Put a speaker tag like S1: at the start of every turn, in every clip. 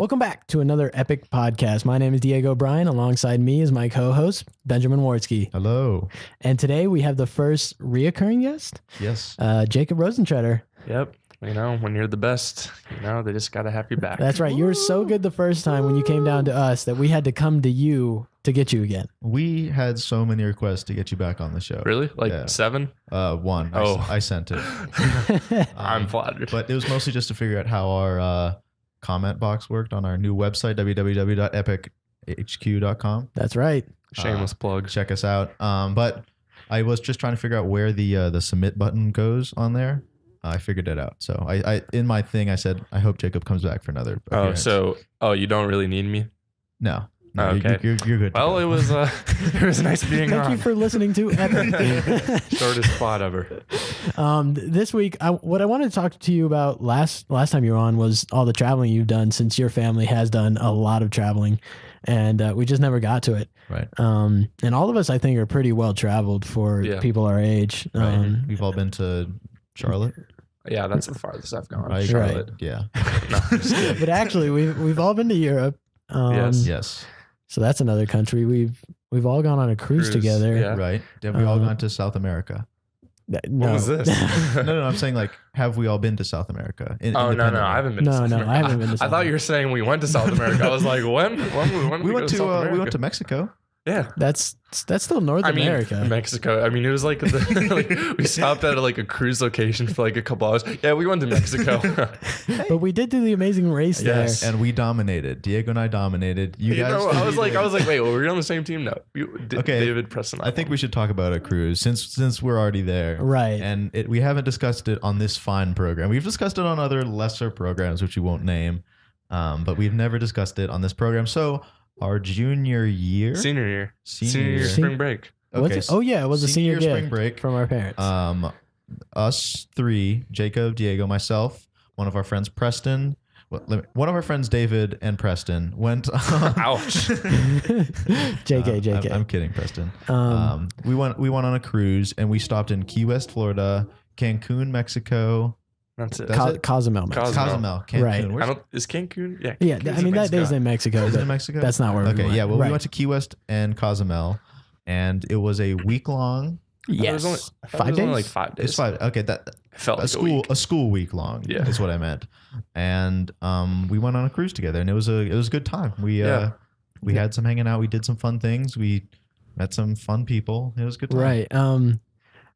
S1: Welcome back to another Epic podcast. My name is Diego Bryan. Alongside me is my co-host, Benjamin Wartsky.
S2: Hello.
S1: And today we have the first reoccurring guest.
S2: Yes.
S1: Jacob Rosentretter.
S3: Yep. You know, when you're the best, you know, they just got to have you back.
S1: That's right. You were so good the first time when you came down to us that we had to come to you to get you again.
S2: We had so many requests to get you back on the show.
S3: Really? Like 7?
S2: One.
S3: Oh.
S2: I sent it.
S3: I'm flattered.
S2: But it was mostly just to figure out how our comment box worked on our new website, www.epochhq.com.
S1: That's right.
S3: Shameless plug.
S2: Check us out. But I was just trying to figure out where the submit button goes on there. I figured it out. So I in my thing, I said, I hope Jacob comes back for another appearance.
S3: You don't really need me?
S2: No.
S3: Okay.
S2: You're good.
S3: Well, it was nice being on.
S1: Thank you for listening to Epic.
S3: Shortest spot ever.
S1: This week, what I wanted to talk to you about last time you were on was all the traveling you've done, since your family has done a lot of traveling, and we just never got to it.
S2: Right.
S1: And all of us, I think, are pretty well traveled for people our age.
S2: Right. We've all been to Charlotte.
S3: Yeah, that's the farthest I've gone.
S2: Right.
S3: Charlotte.
S2: Yeah.
S3: No, I'm just kidding.
S1: But actually, we've all been to Europe.
S3: Yes.
S1: So that's another country. We've all gone on a cruise together.
S3: Yeah.
S2: Right. Have we all gone to South America?
S1: No.
S3: What was this?
S2: No. I'm saying, like, have we all been to South America?
S3: No, I haven't been.
S1: No,
S3: to South America.
S1: I haven't been to South
S3: I thought you were saying we went to South America. I was like, when
S2: we
S3: went to
S2: we went to Mexico.
S3: Yeah,
S1: That's still North America.
S3: Mexico. I mean, it was like, we stopped at like a cruise location for like a couple hours. Yeah, we went to Mexico.
S1: But we did do the Amazing Race
S3: Yes.
S1: there.
S2: And we dominated. Diego and I dominated. You guys.
S3: Know, I was like, wait, well, we're on the same team? No.
S2: Okay.
S3: David, Preston.
S2: I think we should talk about a cruise since we're already there.
S1: Right.
S2: And we haven't discussed it on this fine program. We've discussed it on other lesser programs, which we won't name. But we've never discussed it on this program. So our senior year, spring break.
S1: Okay. Oh yeah, it was a senior gift
S2: spring break
S1: from our parents.
S2: Us three, Jacob, Diego, myself, one of our friends, Preston. One of our friends, David and Preston, went.
S3: Ouch.
S1: JK.
S2: I'm kidding, Preston. We went on a cruise and we stopped in Key West, Florida, Cancun, Mexico.
S3: That's it.
S1: Cozumel.
S2: Cozumel, Cancun.
S1: Right.
S3: Is Cancun? Yeah.
S1: Yeah,
S3: Cancun's
S1: I mean
S3: in
S1: that is in Mexico.
S2: Is it
S1: but
S2: in Mexico?
S1: That's not where we went.
S2: Yeah, well,
S1: Right.
S2: we went to Key West and Cozumel, and it was a week long.
S1: Yes.
S3: I thought it was only like 5 days.
S2: It's 5. Okay, that
S3: It felt like
S2: a school week long.
S3: Yeah.
S2: is what I meant. And we went on a cruise together, and it was a good time. We had some hanging out. We did some fun things. We met some fun people. It was a good time.
S1: Right.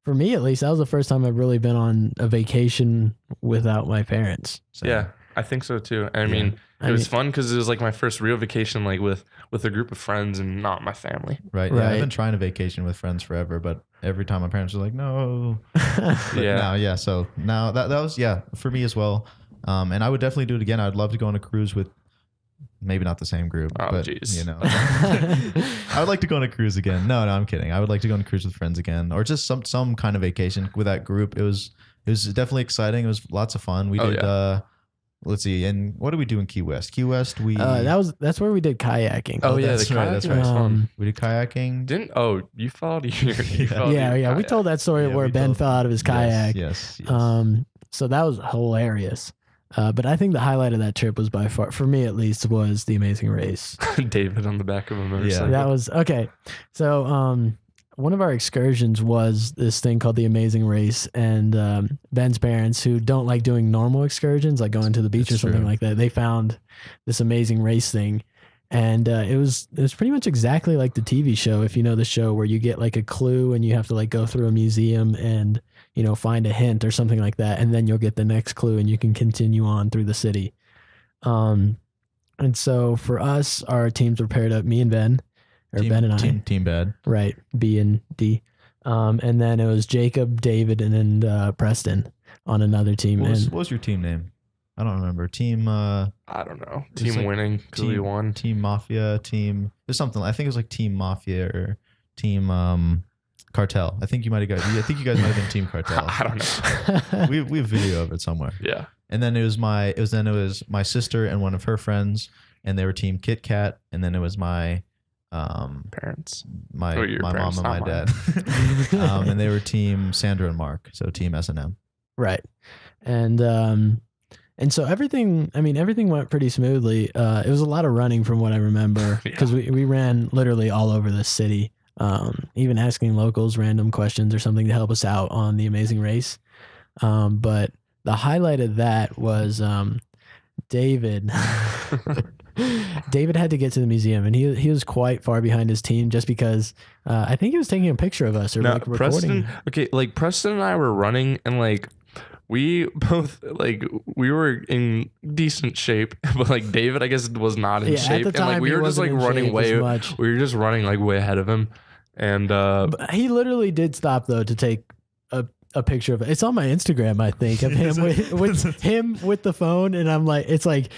S1: For me, at least, that was the first time I've really been on a vacation without my parents.
S2: So,
S3: Yeah, I think so too. I mean, it was fun because it was like my first real vacation, like with a group of friends and not my family.
S2: Right. Yeah, I've been trying to vacation with friends forever, but every time my parents were like, no.
S3: Yeah.
S2: So now that was, for me as well. And I would definitely do it again. I'd love to go on a cruise with maybe not the same group, but
S3: geez.
S2: you know, I would like to go on a cruise again. No, I'm kidding. I would like to go on a cruise with friends again, or just some kind of vacation with that group. It was definitely exciting. It was lots of fun. We did, let's see. And what did we do in Key West? Key West,
S1: that's where we did kayaking.
S3: Oh yeah,
S2: that's right. That's right. We did kayaking.
S3: You followed your
S1: Yeah. We told that story where Ben fell out of his kayak.
S2: Yes.
S1: So that was hilarious. But I think the highlight of that trip was by far, for me at least, was the Amazing Race.
S3: David on the back of a motorcycle.
S1: That was okay. So one of our excursions was this thing called the Amazing Race, and Ben's parents, who don't like doing normal excursions, like going to the beach or something like that, they found this Amazing Race thing. And it was pretty much exactly like the TV show, if you know the show, where you get like a clue and you have to like go through a museum and, you know, find a hint or something like that, and then you'll get the next clue and you can continue on through the city. And so for us, our teams were paired up, me and Ben, Ben and I.
S2: Team Bad. Right,
S1: B and D. And then it was Jacob, David, and then Preston on another team.
S2: What was your team name? I don't remember. Team.
S3: I don't know. Team winning because we won.
S2: Team Mafia. Team. There's something. I think it was like Team Mafia or Team Cartel. I think you might have got. I think you guys might have been Team Cartel.
S3: I don't know.
S2: we have video of it somewhere.
S3: Yeah.
S2: And then it was my sister and one of her friends, and they were Team Kit Kat. And then it was my
S3: parents.
S2: My mom and my dad. And they were Team Sandra and Mark. So Team S&M.
S1: Right. And And so everything went pretty smoothly. It was a lot of running from what I remember because we ran literally all over the city, even asking locals random questions or something to help us out on the Amazing Race. But the highlight of that was David. David had to get to the museum, and he was quite far behind his team just because I think he was taking a picture of us or like recording.
S3: Preston and I were running, and like we both we were in decent shape, but like David, I guess, was not in shape.
S1: At the time,
S3: and like we were just like running way. We were just running like way ahead of him, and
S1: but he literally did stop though to take a picture of it. It's on my Instagram, I think, of him with him with the phone, and I'm like, it's like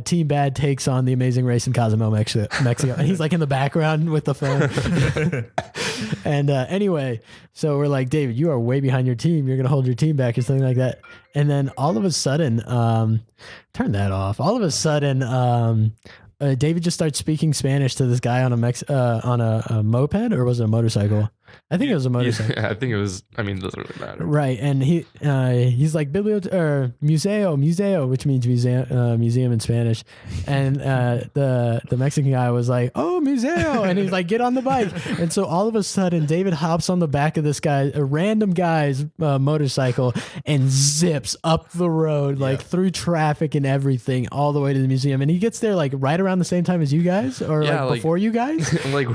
S1: Team Bad takes on the Amazing Race in Cozumel, Mexico, and he's like in the background with the phone. And anyway, so we're like, David, you are way behind your team. You're gonna hold your team back or something like that. And then all of a sudden, turn that off. All of a sudden, David just starts speaking Spanish to this guy on a moped, or was it a motorcycle? I think it was a motorcycle.
S3: Yeah, I think it was. I mean, it doesn't really matter.
S1: Right, and he's like museo, which means museum in Spanish, and the Mexican guy was like, oh, museo, and he's like, get on the bike, and so all of a sudden David hops on the back of this guy, a random guy's motorcycle, and zips up the road like through traffic and everything all the way to the museum, and he gets there like right around the same time as you guys, or like before you guys.
S3: Like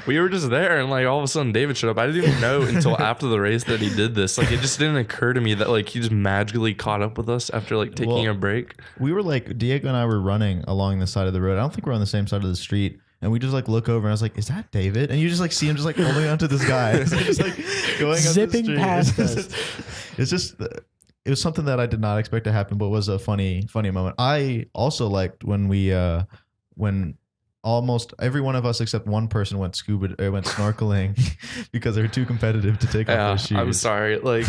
S3: we were just there, and like all of a sudden David showed up. I didn't even know until after the race that he did this. Like, it just didn't occur to me that like he just magically caught up with us after like taking a break.
S2: We were like, Diego and I were running along the side of the road. I don't think we're on the same side of the street. And we just like look over, and I was like, "Is that David?" And you just like see him just like holding onto this guy, so just like going
S1: zipping past us.
S2: It's just it was something that I did not expect to happen, but was a funny moment. I also liked when when almost every one of us except one person went snorkeling because they were too competitive to take off their shoes.
S3: I'm sorry. Like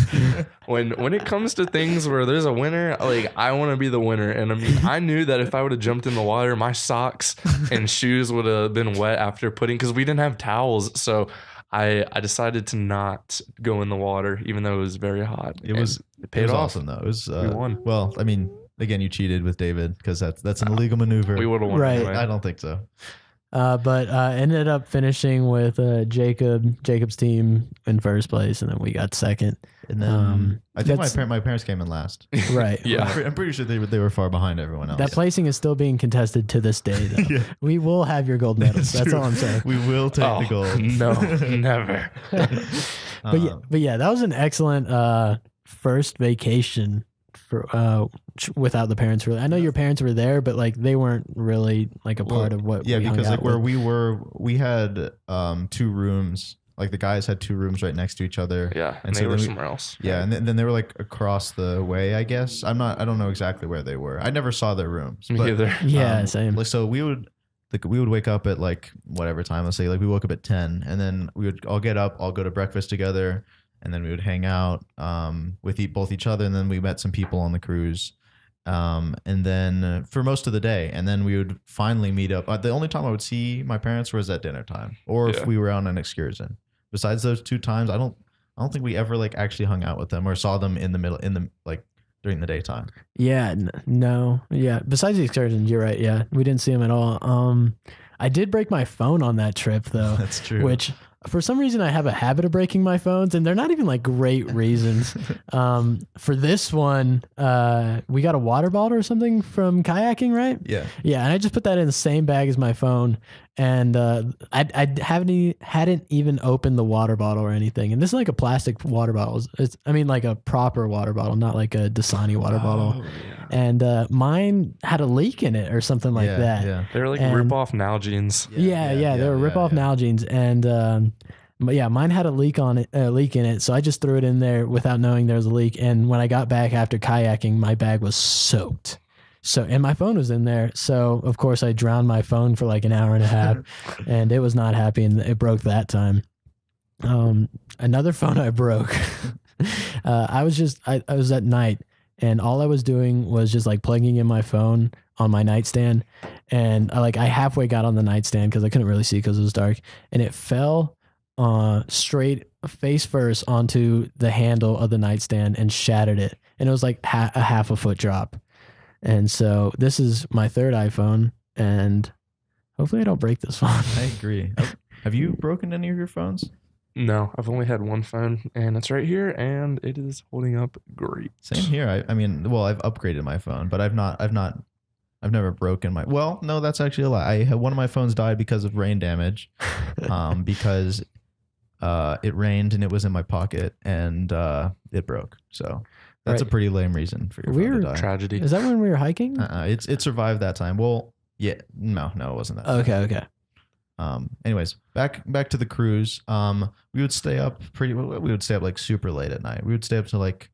S3: when it comes to things where there's a winner, like I want to be the winner. And I mean, I knew that if I would have jumped in the water, my socks and shoes would have been wet after because we didn't have towels. So I decided to not go in the water, even though it was very hot.
S2: It paid off. Awesome though. It was
S3: we won.
S2: Well, I mean, again, you cheated with David because that's an illegal maneuver.
S3: We would have won.
S1: Right.
S3: Anyway.
S2: I don't think so.
S1: But ended up finishing with Jacob's team in first place, and then we got second.
S2: And then I think my parents came in last.
S1: Right.
S3: Yeah.
S2: I'm pretty sure they were far behind everyone else.
S1: That placing is still being contested to this day, though. Yeah. We will have your gold medals. That's all I'm saying.
S2: We will take the gold.
S3: No, never.
S1: But yeah, that was an excellent first vacation for without the parents. Really, I know your parents were there, but like they weren't really like a part of what.
S2: Yeah, because like where we were, we had 2 rooms. Like the guys had 2 rooms right next to each other.
S3: Yeah, and so they were somewhere else.
S2: Yeah, and then they were like across the way, I guess. I don't know exactly where they were. I never saw their rooms.
S3: Me either.
S1: Yeah, same.
S2: So we would wake up at like whatever time. Let's say like we woke up at 10, and then we would all get up, all go to breakfast together, and then we would hang out with both each other, and then we met some people on the cruise. And then for most of the day, and then we would finally meet up. The only time I would see my parents was at dinner time, or if we were on an excursion. Besides those 2 times, I don't think we ever like actually hung out with them or saw them in the middle during the daytime.
S1: Yeah, no, yeah. Besides the excursions, you're right. Yeah, we didn't see them at all. I did break my phone on that trip though.
S2: That's true.
S1: Which for some reason I have a habit of breaking my phones, and they're not even like great reasons. For this one, we got a water bottle or something from kayaking, right?
S2: Yeah.
S1: Yeah, and I just put that in the same bag as my phone, and I hadn't even opened the water bottle or anything. And this is like a plastic water bottle. I mean like a proper water bottle, not like a Dasani water bottle. Yeah. And mine had a leak in it or something like that.
S2: Yeah.
S3: They were like rip-off Nalgene's.
S1: Yeah, they were rip-off Nalgene's, and but yeah, mine had a leak in it, so I just threw it in there without knowing there was a leak. And when I got back after kayaking, my bag was soaked. So, and my phone was in there. So of course I drowned my phone for like an hour and a half, and it was not happy, and it broke that time. Another phone I broke. I was at night, and all I was doing was just like plugging in my phone on my nightstand, and I halfway got on the nightstand because I couldn't really see because it was dark, and it fell straight face first onto the handle of the nightstand and shattered it, and it was like a half a foot drop. And so this is my third iPhone, and hopefully I don't break this phone.
S2: I agree. Have you broken any of your phones?
S3: No, I've only had one phone, and it's right here, and it is holding up great.
S2: Same here. I mean, well, I've upgraded my phone, but I've never broken my. Well, no, that's actually a lie. One of my phones died because of rain damage, because it rained and it was in my pocket and it broke. So that's a pretty lame reason for your phone to die.
S3: Tragedy.
S1: Is that when we were hiking?
S2: It survived that time. Well, yeah, no, it wasn't that.
S1: Okay.
S2: Anyways, back to the cruise. We would stay up like super late at night. We would stay up to like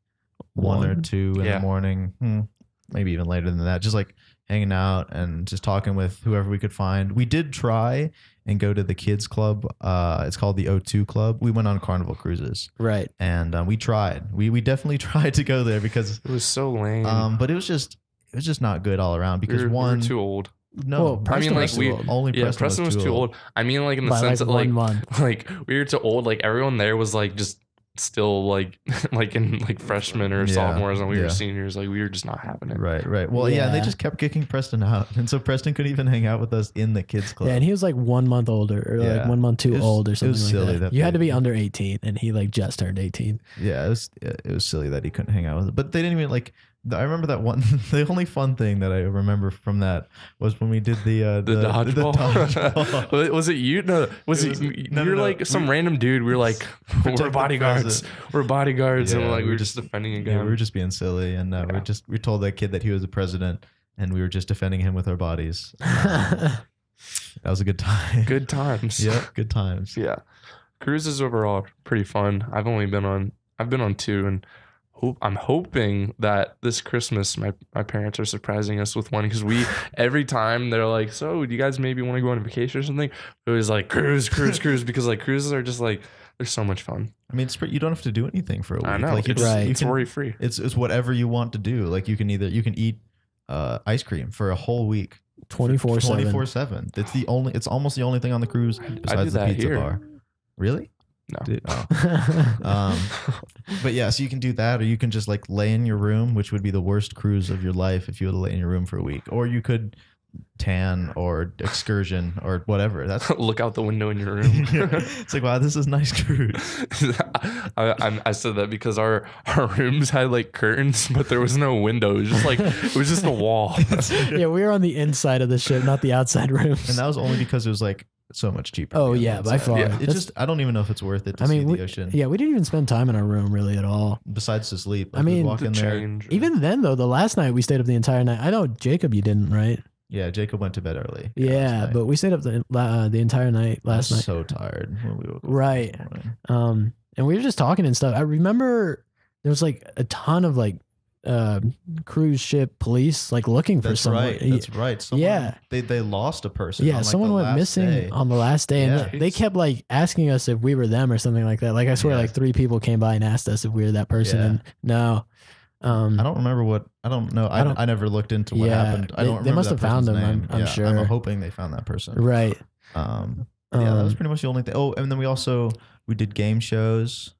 S2: 1 or 2 in the morning, maybe even later than that. Just like hanging out and just talking with whoever we could find. We did try and go to the kids club. It's called the O2 Club. We went on Carnival cruises,
S1: right?
S2: And we tried. We definitely tried to go there because
S3: it was so lame.
S2: But it was just we were not good all around because
S3: we were too old.
S2: No,
S3: I mean, like Preston was too old. I mean, like in the sense that like
S1: 1 month,
S3: like we were too old. Like everyone there was like just still like in like freshmen or sophomores, and we were seniors. Like we were just not having it.
S2: Right. Well, and they just kept kicking Preston out, and so Preston couldn't even hang out with us in the kids club.
S1: Yeah, and he was like 1 month older, or like 1 month too old, or something like
S2: silly
S1: that. You had to be under 18, and he like just turned 18.
S2: Yeah, it was silly that he couldn't hang out with us. But they didn't even like. I remember that one. The only fun thing that I remember from that was when we did the
S3: dodgeball. Was it you? No, you're like some random dude. We were like, we're bodyguards. We're bodyguards, and like we were just defending a guy.
S2: Yeah, we were just being silly, and we told that kid that he was the president, and we were just defending him with our bodies. That was a good time.
S3: Good times.
S2: Yeah, good times.
S3: Yeah, cruises overall are pretty fun. I've been on 2, and I'm hoping that this Christmas my parents are surprising us with one, because every time they're like, so do you guys maybe want to go on a vacation or something? It was like cruise because like cruises are just like they're so much fun.
S2: I mean, you don't have to do anything for a week.
S3: I know.
S2: Like
S3: it's worry free.
S2: It's whatever you want to do. Like you can eat ice cream for a whole week,
S1: 24/7.
S2: It's almost the only thing on the cruise besides the pizza bar. Really?
S3: No.
S2: But yeah, so you can do that, or you can just like lay in your room, which would be the worst cruise of your life if you were to lay in your room for a week. Or you could tan or excursion or whatever. That's
S3: look out the window in your room.
S2: It's like, wow, this is a nice cruise.
S3: I said that because our rooms had like curtains, but there was no window. It was just a wall.
S1: Yeah, we were on the inside of the ship, not the outside rooms.
S2: And that was only because it was like so much cheaper.
S1: Oh yeah, by far.
S2: Yeah. It's just, I don't even know if it's worth it to see the ocean.
S1: Yeah, we didn't even spend time in our room really at all.
S2: Besides to sleep.
S1: Like, I mean,
S2: walk in there.
S1: Even then though, the last night we stayed up the entire night. I know Jacob, you didn't, right?
S2: Yeah, Jacob went to bed early.
S1: Yeah, but we stayed up the entire night last night.
S2: So tired when we woke up.
S1: Right. And we were just talking and stuff. I remember there was like a ton of like cruise ship police like looking for someone.
S2: That's right. Someone, they lost a person.
S1: Yeah, someone went missing on the last day, and they kept like asking us if we were them or something like that. Like I swear, like 3 people came by and asked us if we were that person. And no.
S2: I don't remember what. I don't know. I never looked into what happened. I don't remember.
S1: They must have found them. I'm sure.
S2: I'm hoping they found that person.
S1: Right.
S2: Yeah, that was pretty much the only thing. Oh, and then we did game shows.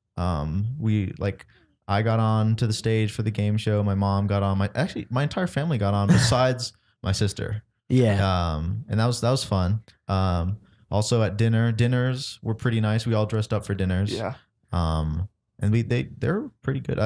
S2: I got on to the stage for the game show. My mom got on. My entire family got on besides my sister.
S1: Yeah.
S2: And that was fun. Also at dinners were pretty nice. We all dressed up for dinners.
S3: Yeah.
S2: And they're pretty good.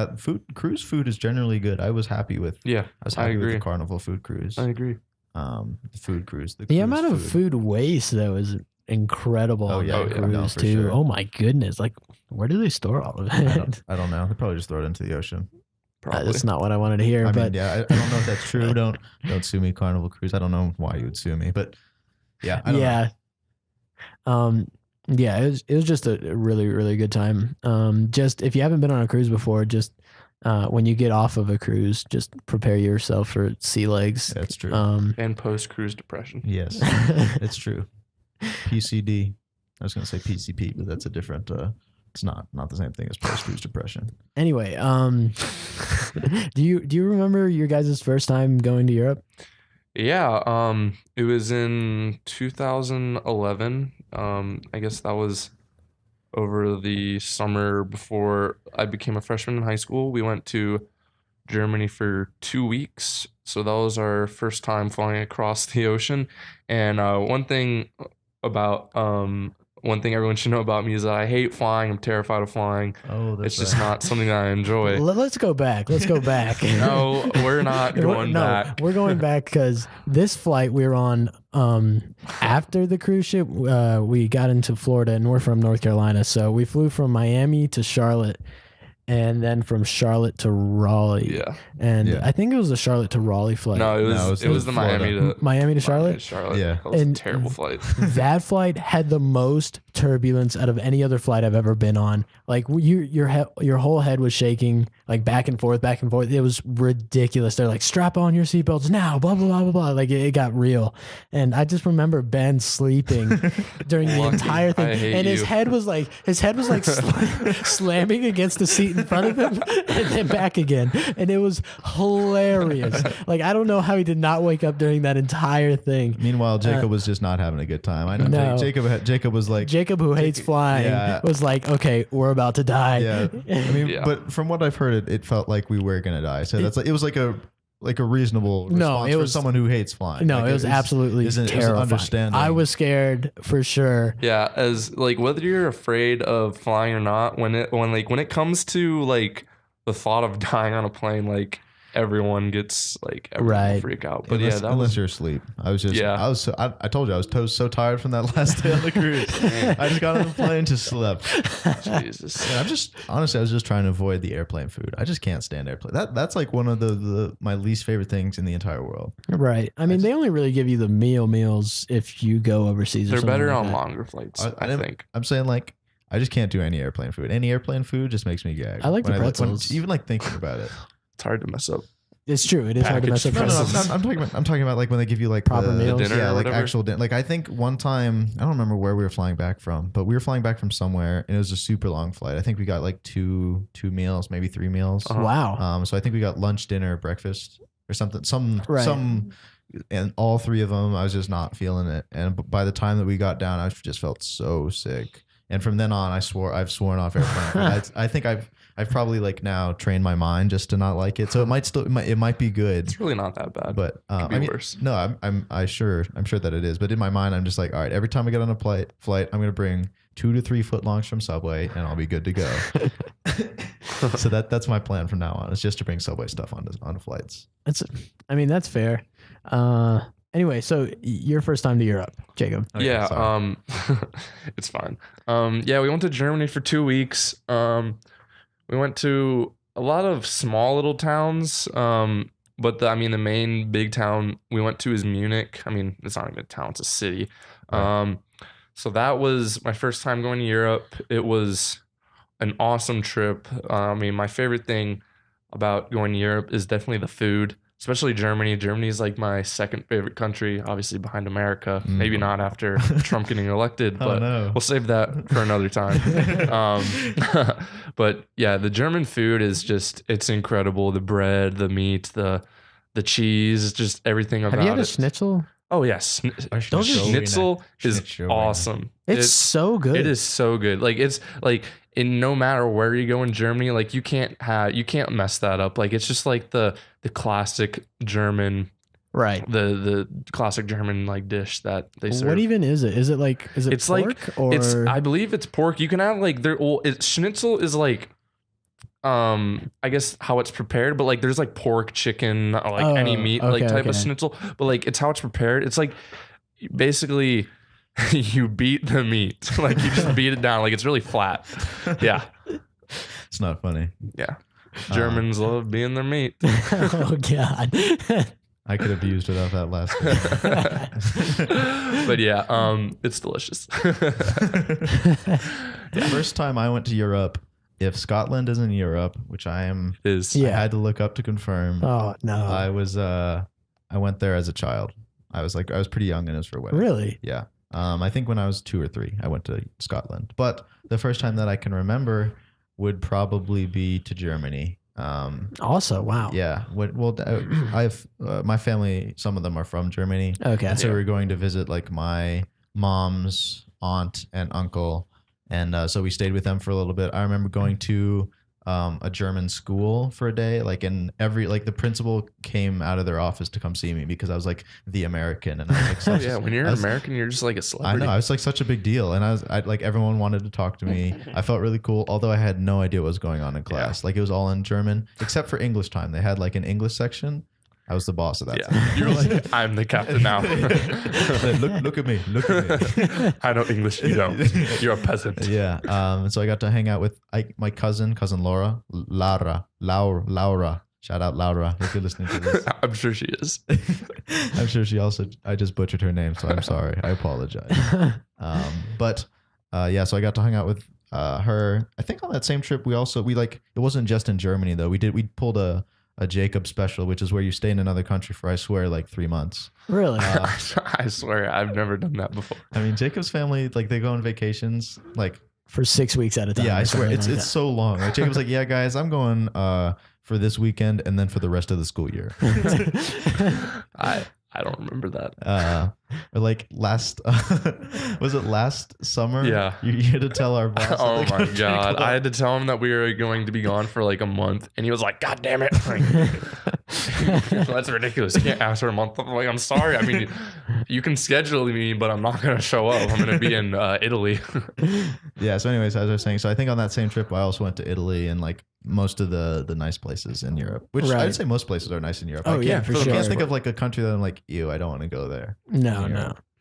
S2: Cruise food is generally good. I was happy with.
S3: Yeah.
S2: I was happy with the Carnival food cruise.
S3: I agree.
S2: The food cruise.
S1: The amount of food waste though is incredible.
S2: Oh yeah,
S1: cruise too. Sure. Oh my goodness! Like, where do they store all of it?
S2: I don't know. They probably just throw it into the ocean.
S1: That's not what I wanted to hear.
S2: I don't know if that's true. Don't sue me, Carnival Cruise. I don't know why you would sue me, but yeah, I don't know.
S1: Yeah, it was just a really, really good time. Just if you haven't been on a cruise before, just when you get off of a cruise, just prepare yourself for sea legs.
S2: That's true.
S3: And post cruise depression.
S2: Yes, it's true. PCD. I was going to say PCP, but that's a different. It's not the same thing as post cruise depression.
S1: Anyway, do you remember your guys' first time going to Europe?
S3: Yeah, it was in 2011. I guess that was over the summer before I became a freshman in high school. We went to Germany for 2 weeks. So that was our first time flying across the ocean. And one thing everyone should know about me is that I hate flying. I'm terrified of flying.
S2: Oh, that's
S3: it's just not something that I enjoy.
S1: Let's go back.
S3: No, we're not going back.
S1: We're going back because this flight we were on after the cruise ship, we got into Florida and we're from North Carolina. So we flew from Miami to Charlotte and then from Charlotte to Raleigh.
S3: Yeah.
S1: And I think it was the Charlotte to Raleigh flight.
S3: No, it was the
S1: Miami to Charlotte.
S3: Yeah. That was a terrible flight.
S1: That flight had the most turbulence out of any other flight I've ever been on. Like your whole head was shaking, like back and forth. It was ridiculous. They're like, strap on your seatbelts now, blah, blah, blah, blah, blah. Like it got real. And I just remember Ben sleeping during the entire thing. And his head was like slamming against the seat in front of him and then back again. And it was hilarious. Like, I don't know how he did not wake up during that entire thing.
S2: Meanwhile, Jacob was just not having a good time. I know.
S1: No.
S2: Jacob was like,
S1: Jacob, who hates flying, was like, okay, we're about to die.
S2: Yeah. I mean, but from what I've heard, it felt like we were going to die. So that's like, it was like a reasonable response for someone who hates flying.
S1: No,
S2: like,
S1: it was absolutely terrifying.
S2: Understanding.
S1: I was scared for sure.
S3: Yeah, as like whether you're afraid of flying or not, when it comes to like the thought of dying on a plane, like everyone freak out. But
S2: unless you're asleep. I told you I was so tired from that last day on the cruise. I just got on the plane to slept.
S3: Jesus.
S2: And I was just trying to avoid the airplane food. I just can't stand airplane. That's like one of my least favorite things in the entire world.
S1: Right. I mean, they only really give you the meals if you go overseas.
S3: They're better
S1: like
S3: on
S1: that.
S3: longer flights. I think.
S2: I'm saying like I just can't do any airplane food. Any airplane food just makes me gag.
S1: I like the pretzels.
S2: Even like thinking about it.
S3: It's hard to mess up.
S1: It's true. It is hard to mess up.
S2: No, I'm talking about like when they give you like
S1: proper meals.
S3: Dinner,
S2: yeah, like actual dinner. Like I think one time, I don't remember where we were flying back from, but we were flying back from somewhere, and it was a super long flight. I think we got like two meals, maybe 3 meals.
S1: Wow.
S2: So I think we got lunch, dinner, breakfast, or something. And all 3 of them, I was just not feeling it. And by the time that we got down, I just felt so sick. And from then on, I've sworn off airplane. I think I've probably like now trained my mind just to not like it. So it might be good.
S3: It's really not that bad.
S2: But
S3: it could be worse.
S2: No, I'm sure that it is. But in my mind, I'm just like, all right, every time I get on a flight, I'm gonna bring 2 to 3 footlongs from Subway, and I'll be good to go. So that's my plan from now on. It's just to bring Subway stuff onto flights.
S1: That's fair. Anyway, so your first time to Europe, Jacob.
S2: Okay,
S3: yeah, it's fine. We went to Germany for 2 weeks. We went to a lot of small little towns, but the main big town we went to is Munich. I mean, it's not even a town, it's a city. Right. So that was my first time going to Europe. It was an awesome trip. My favorite thing about going to Europe is definitely the food. Especially Germany. Germany is like my second favorite country, obviously behind America. Maybe not after Trump getting elected, but we'll save that for another time. But yeah, the German food is it's incredible. The bread, the meat, the cheese, just everything about it.
S1: Have you had a schnitzel?
S3: Oh yes, schnitzel is awesome.
S1: It's so good.
S3: It is so good. Like it's like no matter where you go in Germany, like you can't mess that up. Like it's just like the classic German,
S1: right?
S3: The classic German like dish that they serve.
S1: What even is it? Is it it's pork or?
S3: I believe it's pork. You can have like schnitzel is like. I guess how it's prepared, but like there's like pork, chicken, like any meat type of schnitzel, but like it's how it's prepared. It's like basically you beat the meat, like you just beat it down, like it's really flat. Yeah,
S2: it's not funny.
S3: Yeah, Germans love being their meat.
S1: Oh God.
S2: I could have used without that last
S3: But yeah, it's delicious.
S2: The first time I went to Europe, if Scotland is in Europe, which I had to look up to confirm.
S1: Oh no!
S2: I went there as a child. I was pretty young, and it was for a wedding.
S1: Really?
S2: Yeah. I think when I was 2 or 3, I went to Scotland. But the first time that I can remember would probably be to Germany.
S1: Also, wow.
S2: Yeah. Well, I've my family. Some of them are from Germany.
S1: Okay.
S2: And so we were going to visit like my mom's aunt and uncle. And so we stayed with them for a little bit. I remember going to a German school for a day. Like, and the principal came out of their office to come see me because I was like the American, and I was like,
S3: when you're an American, you're just like a celebrity.
S2: I know, I was like such a big deal, and I like everyone wanted to talk to me. I felt really cool, although I had no idea what was going on in class. Like, it was all in German except for English time. They had like an English section. I was the boss of that.
S3: Yeah. You were like, I'm the captain now.
S2: look at me. Look at me.
S3: I know English. You don't. You're a peasant.
S2: Yeah. And so I got to hang out with my cousin Laura. Shout out Laura if you're listening to this.
S3: I'm sure she is.
S2: I'm sure she also. I just butchered her name, so I'm sorry. I apologize. But so I got to hang out with her. I think on that same trip we it wasn't just in Germany though. We pulled a Jakob special, which is where you stay in another country for, I swear, like 3 months.
S1: Really?
S3: I swear, I've never done that before.
S2: I mean, Jacob's family, like, they go on vacations, like,
S1: for 6 weeks at a time.
S2: Yeah, I swear, it's so long. Like, Jacob's like, yeah, guys, I'm going for this weekend and then for the rest of the school year.
S3: I don't remember that.
S2: Or like last, was it last summer?
S3: Yeah.
S2: You had to tell our boss.
S3: Oh my God. I had to tell him that we were going to be gone for like a month. And he was like, God damn it. Like, that's ridiculous. You can't ask for a month. I'm like, I'm sorry. I mean, you can schedule me, but I'm not going to show up. I'm going to be in Italy.
S2: Yeah. So anyways, as I was saying, so I think on that same trip, I also went to Italy and like most of the nice places in Europe, which I'd say most places are nice in Europe.
S1: Oh, yeah, for sure.
S2: I can't think of like a country that I'm like, ew, I don't want to go there.
S1: No.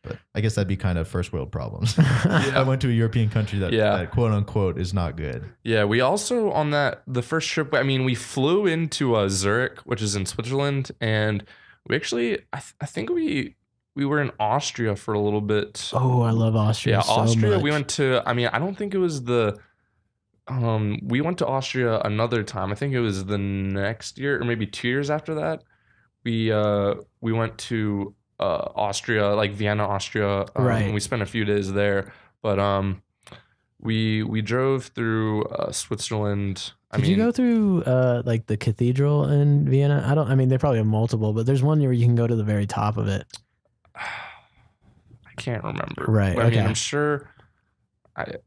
S2: But I guess that'd be kind of first world problems. I went to a European country that quote unquote is not good.
S3: Yeah, we also on the first trip, I mean, we flew into Zurich, which is in Switzerland, and we actually, I think we were in Austria for a little bit.
S1: Oh, I love Austria.
S3: Yeah,
S1: so
S3: Austria.
S1: much.
S3: We went to. I mean, I don't think it was we went to Austria another time. I think it was the next year or maybe 2 years after that. We went to Austria, like Vienna, Austria.
S1: Right.
S3: And we spent a few days there, but we drove through Switzerland.
S1: Did you go through like the cathedral in Vienna? I mean, they probably have multiple, but there's one where you can go to the very top of it.
S3: I can't remember.
S1: Right.
S3: But, I mean, I'm sure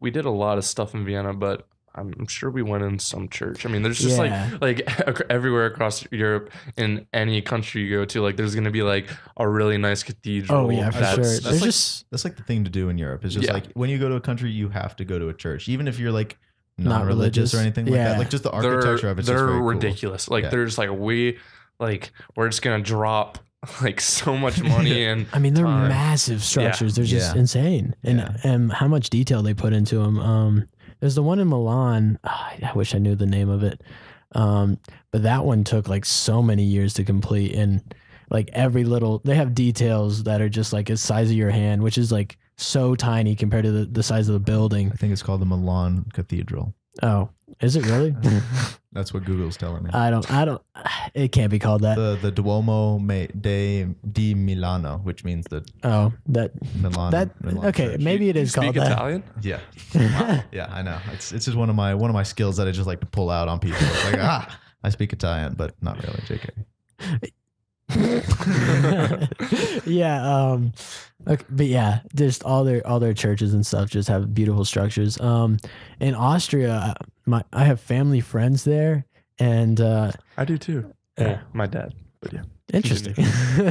S3: we did a lot of stuff in Vienna, but I'm sure we went in some church. I mean, there's just like everywhere across Europe, in any country you go to, like there's gonna be like a really nice cathedral.
S1: Oh yeah, for sure.
S2: That's like the thing to do in Europe. It's just like when you go to a country, you have to go to a church, even if you're like not religious or anything like that. Like just the architecture of it's
S3: they're
S2: just very
S3: ridiculous.
S2: Cool.
S3: Like they're just like we're just gonna drop like so much money and
S1: I mean they're massive structures. They're just insane, and how much detail they put into them. There's the one in Milan. I wish I knew the name of it. But that one took like so many years to complete. And like they have details that are just like the size of your hand, which is like so tiny compared to the size of the building.
S2: I think it's called the Milan Cathedral.
S1: Oh, is it really?
S2: That's what Google's telling me.
S1: I don't, it can't be called that.
S2: The Duomo di Milano, which means
S1: Milan.
S2: Milan
S1: okay,
S2: church.
S1: maybe it is called that.
S3: Italian?
S2: Yeah. Wow. Yeah, I know. It's just one of my skills that I just like to pull out on people. It's like, I speak Italian, but not really, JK.
S1: Yeah, okay, but yeah, just all their churches and stuff just have beautiful structures. In Austria, I have family friends there, and
S3: I do too.
S1: Yeah,
S3: my dad. But yeah,
S1: interesting.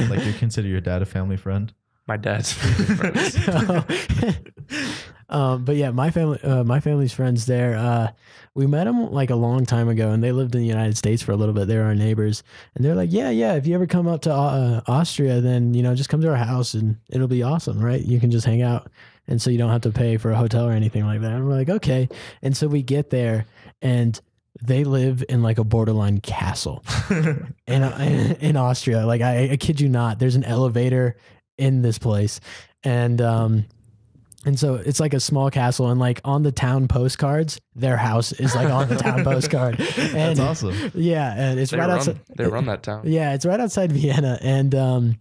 S2: Like you consider your dad a family friend?
S3: My dad's family friends.
S1: But yeah, my family's friends there. We met them like a long time ago, and they lived in the United States for a little bit. They were our neighbors, and they're like, yeah. If you ever come up to Austria, then just come to our house, and it'll be awesome, right? You can just hang out, and so you don't have to pay for a hotel or anything like that. And we're like, okay. And so we get there, and they live in like a borderline castle in Austria. Like I kid you not, there's an elevator in this place, and so it's like a small castle, and like on the town postcards, their house is like on the town postcard. And
S2: that's awesome.
S1: Yeah, and it's outside.
S3: They run that town.
S1: Yeah, it's right outside Vienna, and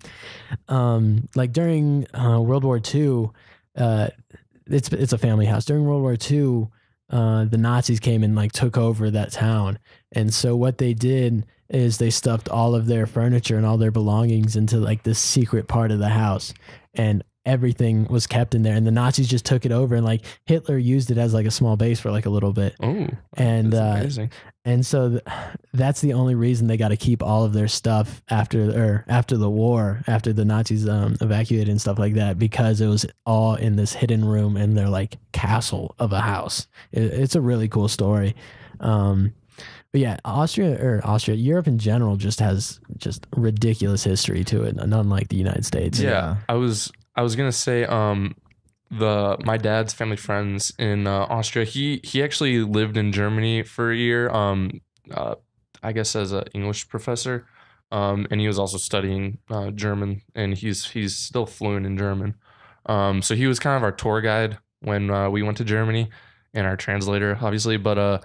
S1: like during World War II, it's a family house. During World War II, the Nazis came and like took over that town, and so what they did is they stuffed all of their furniture and all their belongings into like this secret part of the house. And everything was kept in there, and the Nazis just took it over, and like Hitler used it as like a small base for like a little bit.
S3: Oh,
S1: and
S3: amazing.
S1: And so that's the only reason they got to keep all of their stuff after the war, after the Nazis evacuated and stuff like that, because it was all in this hidden room in their like castle of a house. It's a really cool story. But yeah, Europe in general just has just ridiculous history to it, unlike the United States.
S3: Yeah, I was gonna say, my dad's family friends in Austria. He actually lived in Germany for a year. I guess as an English professor, and he was also studying German, and he's still fluent in German. So he was kind of our tour guide when we went to Germany, and our translator, obviously. But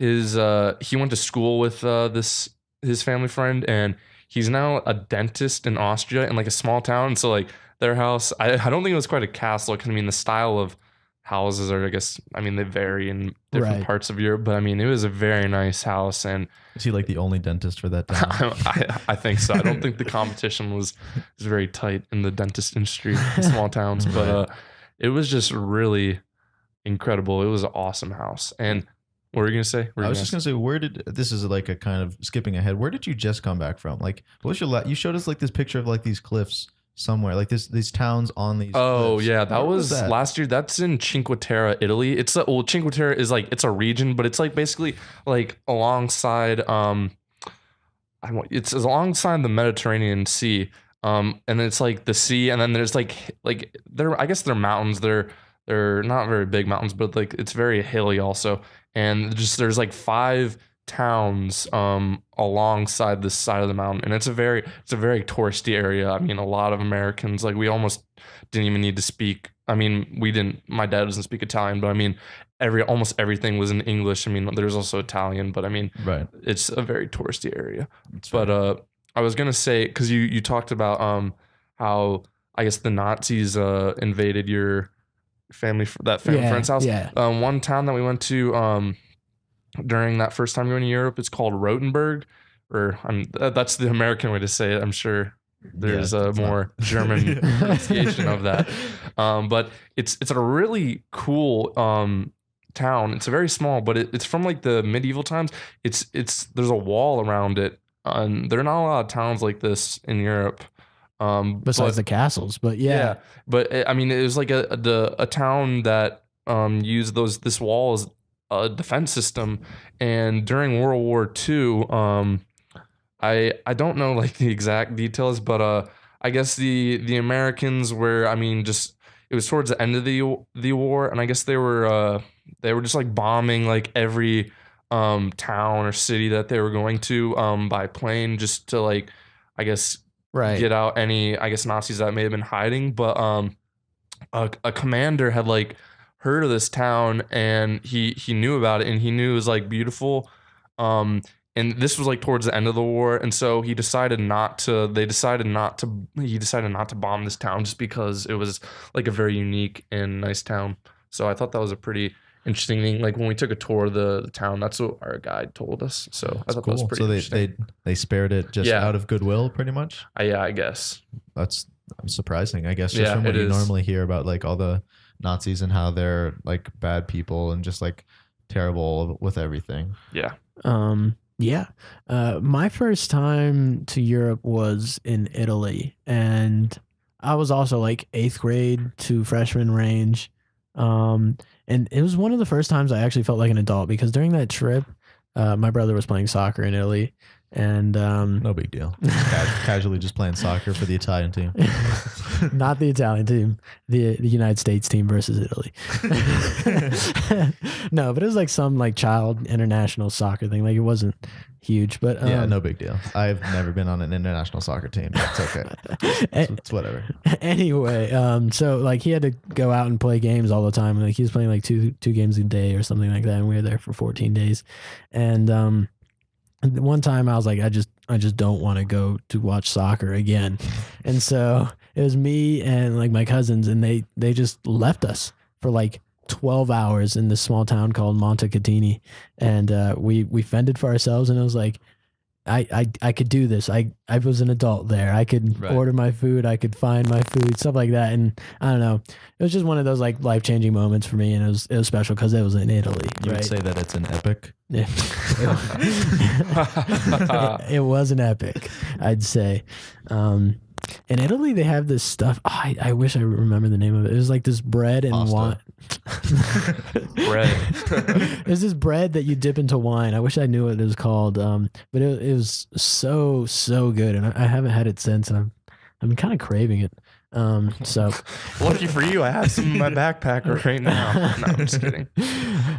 S3: he went to school with his family friend, and he's now a dentist in Austria in like a small town. So like their house, I don't think it was quite a castle, because I mean the style of houses are, I guess, I mean they vary in different parts of Europe, but I mean it was a very nice house. And
S2: is he like the only dentist for that town?
S3: I think so. I don't think the competition was very tight in the dentist industry in small towns, but it was just really incredible. It was an awesome house. And what were you gonna say?
S2: I was just gonna say, this is like a kind of skipping ahead. Where did you just come back from? Like, what was you showed us like this picture of like these cliffs somewhere, like these towns on these.
S3: Oh
S2: cliffs.
S3: yeah, that was last year. That's in Cinque Terre, Italy. Cinque Terre is like, it's a region, but it's like basically like alongside it's alongside the Mediterranean Sea. And it's like the sea, and then there's like I guess they're mountains. They're not very big mountains, but like it's very hilly also. And just there's like 5 towns alongside the side of the mountain, and it's a very touristy area. I mean, a lot of Americans, like we almost didn't even need to speak. I mean, my dad doesn't speak Italian, but I mean almost everything was in English. I mean, there's also Italian, but I mean,
S2: right,
S3: it's a very touristy area. But I was gonna say, because you talked about how I guess the Nazis invaded your family friend's house.
S1: Yeah.
S3: One town that we went to during that first time going to Europe, it's called Rothenburg, or that's the American way to say it. I'm sure there's a more German pronunciation of that. But it's a really cool town. It's very small, but it's from like the medieval times. There's a wall around it, and there are not a lot of towns like this in Europe.
S1: Besides the castles, but yeah.
S3: But I mean, it was like a town that used this wall as a defense system. And during World War II, I don't know like the exact details, but I guess the Americans were, I mean, just it was towards the end of the war, and I guess they were just like bombing like every town or city that they were going to by plane, just to like, I guess, get out any, I guess, Nazis that may have been hiding. But a commander had like heard of this town, and he knew about it, and he knew it was like beautiful. And this was like towards the end of the war, and so he decided not to bomb this town, just because it was like a very unique and nice town. So I thought that was a pretty interesting thing. Like when we took a tour of the town, that's what our guide told us. So I thought that was pretty interesting. So
S2: they spared it just out of goodwill, pretty much.
S3: Yeah, I guess
S2: that's surprising. I guess just from what you normally hear about like all the Nazis and how they're like bad people and just like terrible with everything.
S3: Yeah.
S1: My first time to Europe was in Italy, and I was also like 8th grade to freshman range. And it was one of the first times I actually felt like an adult, because during that trip, my brother was playing soccer in Italy, and
S2: no big deal. Casually just playing soccer for the Italian team.
S1: Not the Italian team, the United States team versus Italy. No, but it was like some like child international soccer thing. Like it wasn't huge, but
S2: yeah, no big deal. I've never been on an international soccer team. It's okay. It's whatever.
S1: Anyway, so like he had to go out and play games all the time. Like he was playing like two games a day or something like that, and we were there for 14 days. And one time I was like, I just don't want to go to watch soccer again. And so it was me and like my cousins, and they just left us for like 12 hours in this small town called Montecatini, and we fended for ourselves. And it was like, I could do this. I was an adult there. I could order my food. I could find my food, stuff like that. And I don't know. It was just one of those like life-changing moments for me, and it was special because it was in Italy.
S2: You would say that it's an epic.
S1: It was an epic, I'd say. In Italy, they have this stuff. Oh, I wish I remember the name of it. It was like this bread and wine.
S3: Bread.
S1: There's this bread that you dip into wine. I wish I knew what it was called. But it was so good, and I haven't had it since, and I'm kind of craving it. So
S3: lucky for you, I have some in my backpack right now. No, I'm just kidding.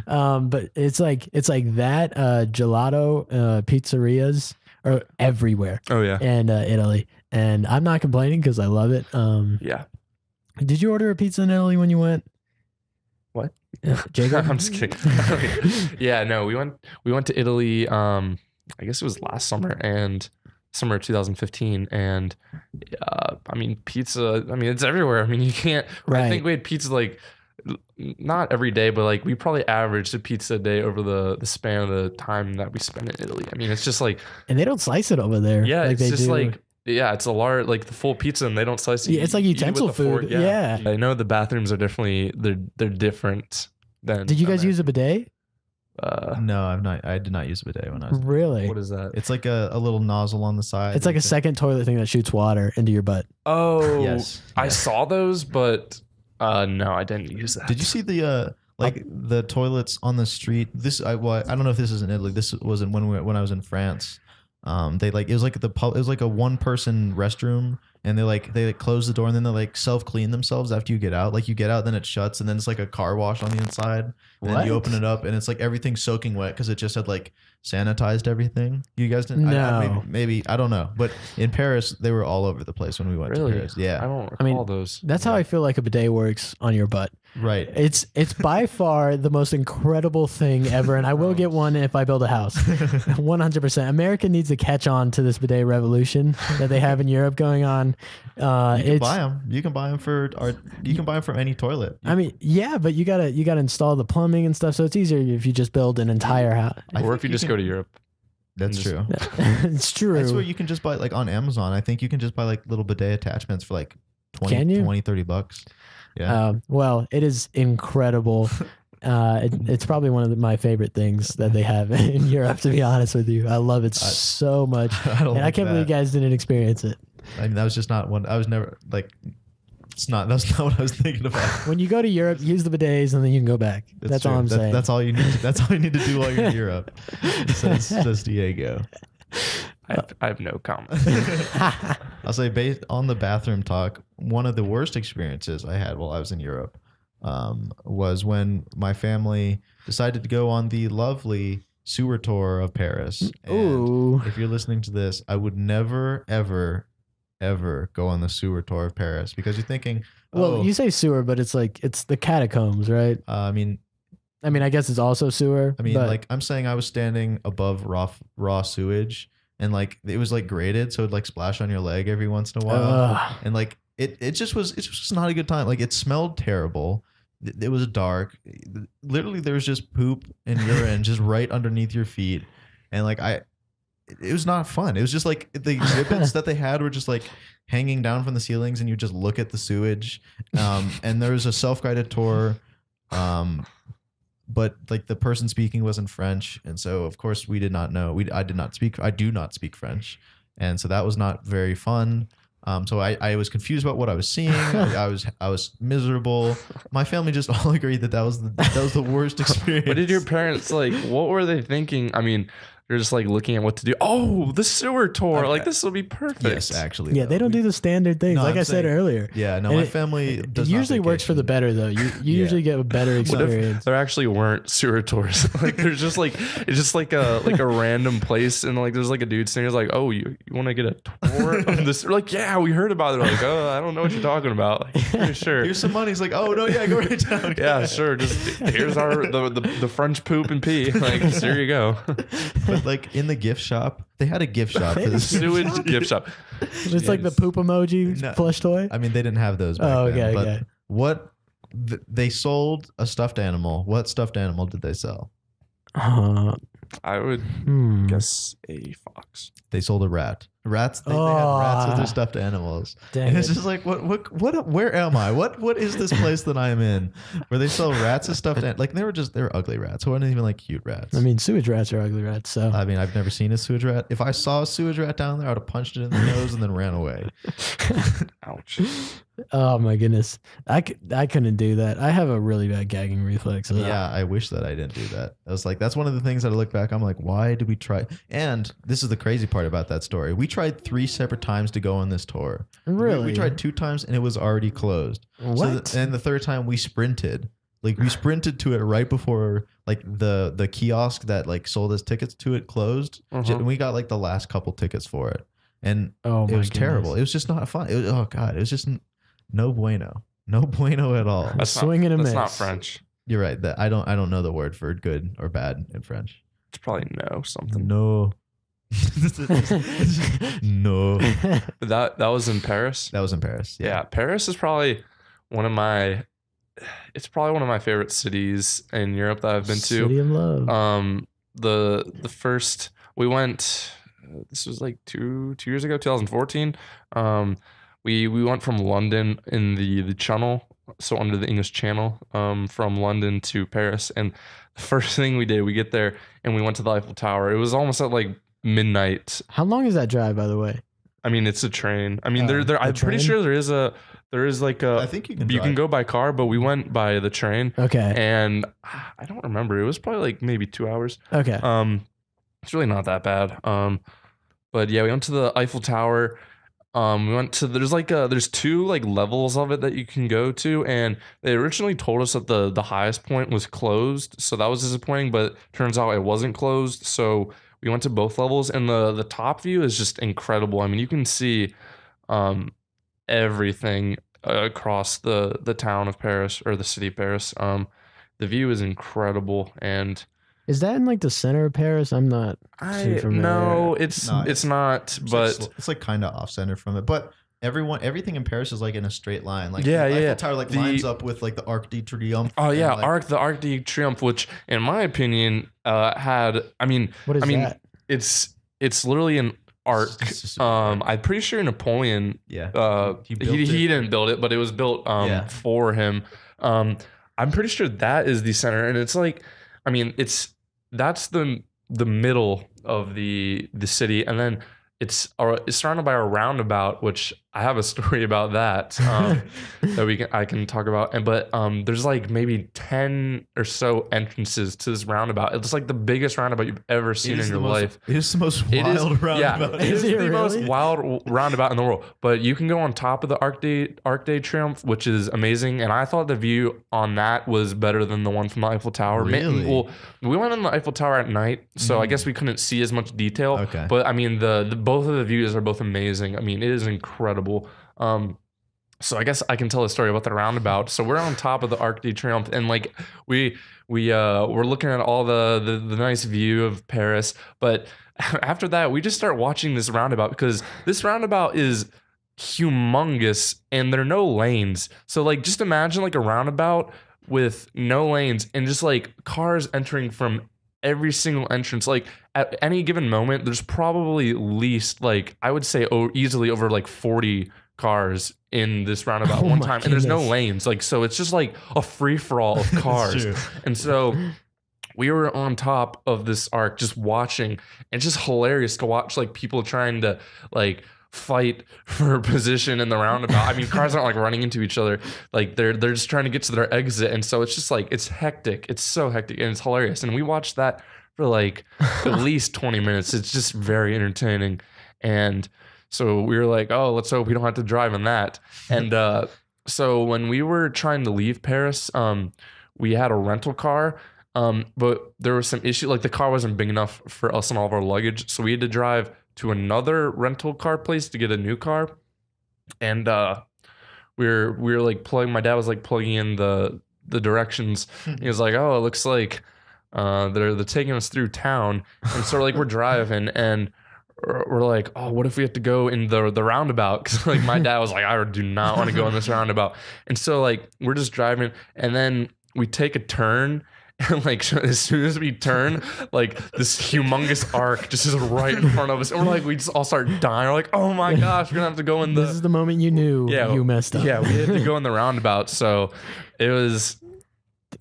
S1: But it's like that gelato pizzerias are everywhere.
S3: Oh yeah,
S1: in Italy, and I'm not complaining because I love it.
S3: Yeah. Did
S1: you order a pizza in Italy when you went?
S3: What?
S1: Jakob?
S3: I'm just kidding. Yeah, no, we went to Italy. I guess it was last summer and summer of 2015, and I mean pizza. I mean it's everywhere. I mean you can't. Right. I think we had pizza like not every day, but like we probably averaged a pizza a day over the span of the time that we spent in Italy. I mean it's just like,
S1: and they don't slice it over there.
S3: Yeah,
S1: like
S3: it's just like. Yeah, it's a large, like the full pizza, and they don't slice it.
S1: Yeah, it's like utensil food. Yeah.
S3: I know the bathrooms are definitely they're different than.
S1: Did you guys use a bidet?
S2: No, I've not. I did not use a bidet when I was.
S1: Really?
S3: What is that?
S2: It's like a little nozzle on the side.
S1: It's like a second toilet thing that shoots water into your butt.
S3: Oh,
S2: yes.
S3: I saw those, but no, I didn't use that.
S2: Did you see the the toilets on the street? I don't know if this is in Italy. This was when I was in France. It was like a one person restroom, and they close the door, and then they like self clean themselves after you get out. Like you get out, then it shuts, and then it's like a car wash on the inside. And then you open it up, and it's like everything's soaking wet because it just had like sanitized everything. You guys didn't?
S1: No.
S2: Maybe I don't know. But in Paris, they were all over the place when we went to Paris. Yeah,
S3: I don't recall those.
S1: That's how I feel like a bidet works on your butt.
S2: Right.
S1: It's by far the most incredible thing ever, and I will get one if I build a house. 100%. America needs to catch on to this bidet revolution that they have in Europe going on.
S2: You can buy them. You can buy them from any toilet.
S1: I mean, yeah, but you gotta install the plumbing and stuff, so it's easier if you just build an entire house.
S3: Or if you just go to Europe.
S2: That's true.
S1: It's true.
S2: That's where you can just buy, like on Amazon. I think you can just buy like little bidet attachments for like $20-$30. Yeah.
S1: Well, it is incredible. It's probably one of my favorite things that they have in Europe, to be honest with you. I love it so much. I can't believe you guys didn't experience it.
S2: I mean, that was just not one. I was never like, that's not what I was thinking about.
S1: When you go to Europe, use the bidets and then you can go back. That's all I'm saying.
S2: That's all you need. That's all you need to do while you're in Europe. Says Diego.
S3: I have no comment.
S2: I'll say, based on the bathroom talk, one of the worst experiences I had while I was in Europe was when my family decided to go on the lovely sewer tour of Paris.
S1: Ooh.
S2: And if you're listening to this, I would never, ever go on the sewer tour of Paris, because you're thinking,
S1: well, you say sewer, but it's the catacombs, right?
S2: I mean,
S1: I guess it's also sewer.
S2: I mean, like I'm saying, I was standing above raw sewage, and like it was like graded, so it'd like splash on your leg every once in a while, and like it just was not a good time. Like it smelled terrible. It was dark. Literally, there was just poop and urine just right underneath your feet, and like it was not fun. It was just like the exhibits that they had were just like hanging down from the ceilings, and you just look at the sewage. And there was a self-guided tour. But like the person speaking was in French, and so of course we did not know. I do not speak French, and so that was not very fun. So I was confused about what I was seeing. I was miserable. My family just all agreed that was the worst experience.
S3: What did your parents like? What were they thinking? I mean, they're just like looking at what to do. Oh, the sewer tour! Okay. Like this will be perfect.
S2: Yes, actually.
S1: Yeah, they don't do the standard things, like I said earlier.
S2: Yeah, no, my family does.
S1: It usually works for the better though. You usually get a better experience.
S3: What if there actually weren't sewer tours? Like there's just like it's just like a random place, and like there's like a dude saying, like, oh, you want to get a tour of this? We're like, yeah, we heard about it. We're like, oh, I don't know what you're talking about. Like, sure.
S2: Here's some money. He's like, oh no, yeah, go right down.
S3: Yeah, sure. Just here's the French poop and pee. Like, here you go.
S2: But like in the gift shop, they had a gift shop for the
S3: sewage gift shop.
S1: It's like the poop emoji plush toy.
S2: I mean, they didn't have those back then. But what they sold a stuffed animal. What stuffed animal did they sell?
S3: I would guess a fox.
S2: they sold a rat. Rats. They had rats as their stuffed animals. And it's just like, what? Where am I? What is this place that I am in, where they sell rats as stuffed? Like they were ugly rats. They weren't even like cute rats.
S1: I mean, sewage rats are ugly rats. So
S2: I mean, I've never seen a sewage rat. If I saw a sewage rat down there, I would have punched it in the nose and then ran away.
S3: Ouch.
S1: Oh my goodness, I couldn't do that. I have a really bad gagging reflex.
S2: Yeah, I wish that I didn't do that. I was like, that's one of the things that I look back, I'm like, why did we try? And this is the crazy part about that story. We tried 3 separate times to go on this tour.
S1: Really?
S2: We tried 2 times and it was already closed.
S1: What?
S2: And the third time we sprinted. Like we sprinted to it right before like the kiosk that like sold us tickets to it closed. And we got like the last couple tickets for it. And it was terrible. It was just not fun. It was just no bueno. No bueno at all.
S3: That's
S1: swing and a miss.
S3: That's not French.
S2: You're right. That I don't know the word for good or bad in French.
S3: It's probably no something.
S2: No. No.
S3: That was in Paris.
S2: That was in Paris.
S3: Yeah, Paris is probably one of my favorite cities in Europe that I've been to.
S1: City of love.
S3: The first we went. This was like 2 years ago, 2014. We went from London in the Channel, so under the English Channel, from London to Paris. And the first thing we did, we get there and we went to the Eiffel Tower. It was almost at like midnight.
S1: How long is that drive, by the way?
S3: I mean, it's a train. I mean, I'm pretty sure there is like a.
S2: I think you
S3: can go by car, but we went by the train.
S1: Okay.
S3: And I don't remember. It was probably like maybe 2 hours.
S1: Okay.
S3: It's really not that bad. But yeah, we went to the Eiffel Tower. We went to there's 2 like levels of it that you can go to, and they originally told us that the highest point was closed, so that was disappointing. But turns out it wasn't closed, so we went to both levels, and the top view is just incredible. I mean, you can see everything across the town of Paris or the city of Paris. The view is incredible, and
S1: is that in like the center of Paris? I'm not too familiar.
S3: No, it's not. But
S2: it's like kind of off center from it. But everything in Paris is like in a straight line. Like
S3: the
S2: Eiffel Tower like lines up with like the Arc de Triomphe.
S3: Oh yeah, the Arc de Triomphe, which in my opinion had. I mean,
S1: what is that?
S3: It's literally an arc. I'm pretty sure Napoleon.
S2: Yeah.
S3: He didn't build it, but it was built for him. I'm pretty sure that is the center, and it's like, I mean, that's the middle of the city, and then it's surrounded by a roundabout, which I have a story about that that I can talk about. But there's like maybe 10 or so entrances to this roundabout. It's like the biggest roundabout you've ever seen in your life.
S2: It is the most wild roundabout.
S3: Yeah, it is the most wild roundabout in the world. But you can go on top of the Arc de Triomphe, which is amazing. And I thought the view on that was better than the one from the Eiffel Tower.
S2: Really?
S3: Well, we went on the Eiffel Tower at night, so I guess we couldn't see as much detail.
S2: Okay.
S3: But I mean, the both of the views are both amazing. I mean, it is incredible. So I guess I can tell a story about the roundabout. So we're on top of the Arc de Triomphe, and like we're looking at all the nice view of Paris. But after that, we just start watching this roundabout, because this roundabout is humongous and there are no lanes. So like, just imagine like a roundabout with no lanes and just like cars entering from every single entrance. Like at any given moment, there's probably at least like, I would say easily over like 40 cars in this roundabout one time. And there's no lanes. Like, so it's just like a free for all of cars. And so we were on top of this arc just watching, and it's just hilarious to watch like people trying to like fight for position in the roundabout. I mean, cars aren't like running into each other. Like they're just trying to get to their exit. And so it's just like, it's hectic. It's so hectic and it's hilarious. And we watched that for like at least 20 minutes. It's just very entertaining. And so we were like, oh, let's hope we don't have to drive in that. And so when we were trying to leave Paris, we had a rental car. But there was some issue, like the car wasn't big enough for us and all of our luggage. So we had to drive to another rental car place to get a new car. And we were like my dad was like plugging in the directions. He was like, oh, it looks like they're taking us through town. And so like we're driving, and we're like, oh, what if we have to go in the roundabout? Because like my dad was like, I do not want to go in this roundabout. And so like we're just driving, and then we take a turn, And like as soon as we turn, like this humongous arc just is right in front of us. And we're like, we just all start dying. We're like, oh my gosh, we're gonna have to go in the.
S1: This is the moment you knew you messed up.
S3: Yeah, we had to go in the roundabout. So it was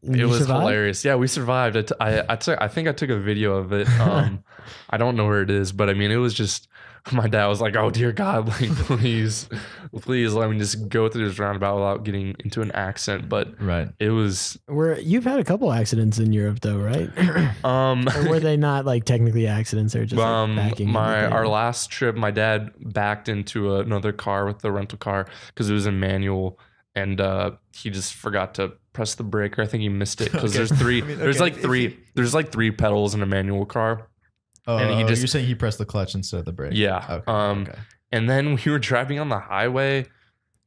S3: hilarious. Yeah, we survived. I think I took a video of it. I don't know where it is, but I mean, it was just. My dad was like, "Oh dear God, like please let me just go through this roundabout without getting into an accident." But it was.
S1: You've had a couple accidents in Europe though, right? Or were they not like technically accidents, or just like backing?
S3: Our last trip, my dad backed into another car with the rental car because it was in manual, and he just forgot to press the brake, or I think he missed it because there's three. There's like three pedals in a manual car.
S2: Oh, and you're saying he pressed the clutch instead of the brake?
S3: Yeah. Okay. And then we were driving on the highway,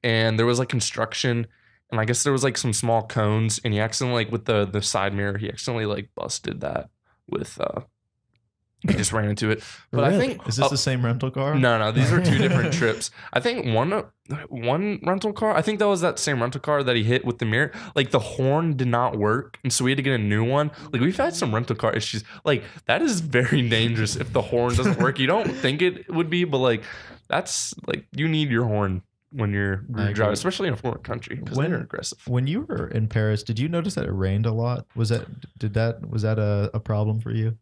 S3: and there was like construction, and I guess there was like some small cones, and he accidentally, like with the side mirror, he accidentally like busted that with he just ran into it. But really? I think
S2: is this the same rental car?
S3: No, these are two different trips. I think one rental car, I think that was that same rental car that he hit with the mirror. Like the horn did not work, and so we had to get a new one. Like we've had some rental car issues. Like that is very dangerous if the horn doesn't work. You don't think it would be, but like that's like you need your horn when you're driving, especially in a foreign country because they're aggressive.
S2: When you were in Paris, did you notice that it rained a lot? Was that a problem for you?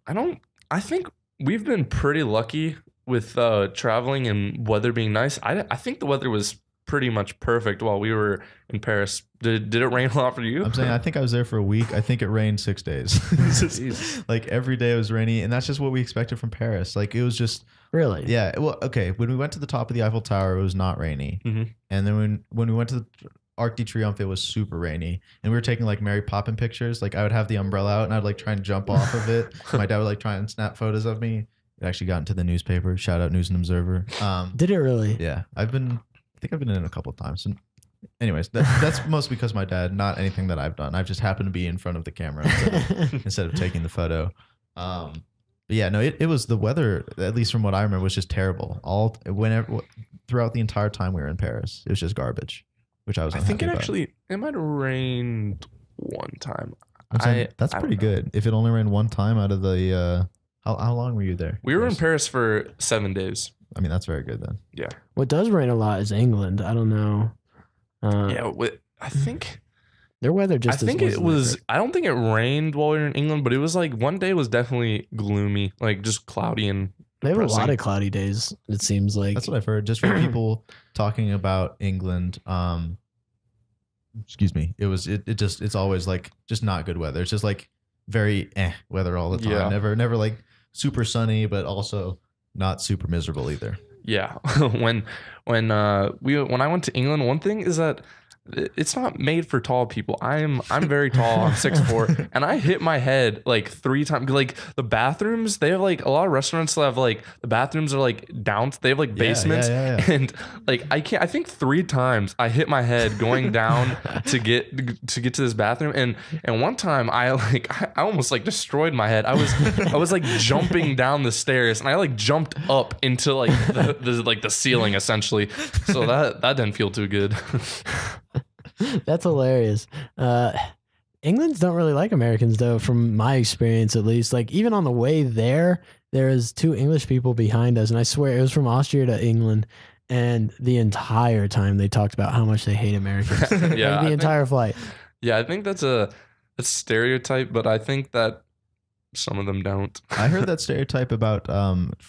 S3: I think we've been pretty lucky with traveling and weather being nice. I think the weather was pretty much perfect while we were in Paris. Did it rain a lot for you?
S2: I'm saying I think I was there for a week. I think it rained 6 days. Like every day it was rainy, and that's just what we expected from Paris. Like it was just
S1: really.
S2: Yeah. Well, okay. When we went to the top of the Eiffel Tower, it was not rainy, and then when we went to the Arc de Triomphe, it was super rainy, and we were taking like Mary Poppins pictures. Like I would have the umbrella out, and I'd like try and jump off of it. My dad would like try and snap photos of me. It actually got into the newspaper. Shout out News and Observer.
S1: Did it really?
S2: Yeah, I think I've been in a couple of times. And anyways, that's mostly because my dad. Not anything that I've done. I've just happened to be in front of the camera instead of taking the photo. But yeah, no, it was the weather. At least from what I remember, was just terrible. Throughout the entire time we were in Paris, it was just garbage. Which I think
S3: it might have rained one time.
S2: That's pretty good. If it only rained one time out of the how long were you there?
S3: We were in Paris for 7 days.
S2: I mean, that's very good then.
S3: Yeah.
S1: What does rain a lot is England. I don't know.
S3: I think
S1: their weather just.
S3: I think it was. I don't think it rained while we were in England, but it was like one day was definitely gloomy, like just cloudy and.
S1: They have a lot of cloudy days, it seems like.
S2: That's what I've heard. Just from people talking about England. Excuse me. It's always like just not good weather. It's just like very weather all the time. Yeah. Never like super sunny, but also not super miserable either.
S3: Yeah. When I went to England, one thing is that it's not made for tall people. I'm very tall. I'm 6'4", and I hit my head like 3 times. Like the bathrooms, they have like a lot of restaurants that have like the bathrooms are like down. They have like basements, and like I think 3 times I hit my head going down to get to this bathroom, and one time I almost like destroyed my head. I was like jumping down the stairs, and I like jumped up into like the ceiling essentially. So that didn't feel too good.
S1: That's hilarious. England's don't really like Americans though, from my experience at least. Like even on the way there was 2 English people behind us, and I swear it was from Austria to England, and the entire time they talked about how much they hate Americans.
S3: Yeah,
S1: like the entire flight.
S3: Yeah, I think that's a stereotype, but I think that some of them don't.
S2: I heard that stereotype about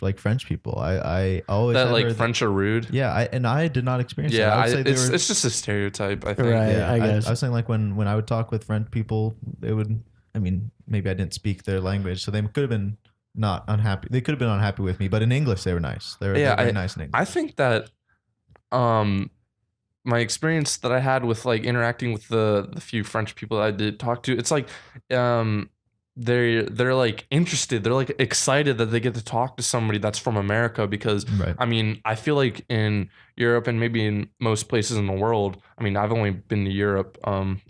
S2: like French people. I always
S3: that like French are rude.
S2: Yeah, I did not experience that.
S3: Yeah, it's just a stereotype. I think.
S1: Right,
S2: yeah,
S1: I guess.
S2: I was saying like when I would talk with French people, they would. I mean, maybe I didn't speak their language, so they could have been not unhappy. They could have been unhappy with me, but in English they were nice. They were very nice in English.
S3: I think that my experience that I had with like interacting with the few French people that I did talk to, it's like they're like interested, they're like excited that they get to talk to somebody that's from America, because I mean, I feel like in Europe and maybe in most places in the world, I mean, I've only been to Europe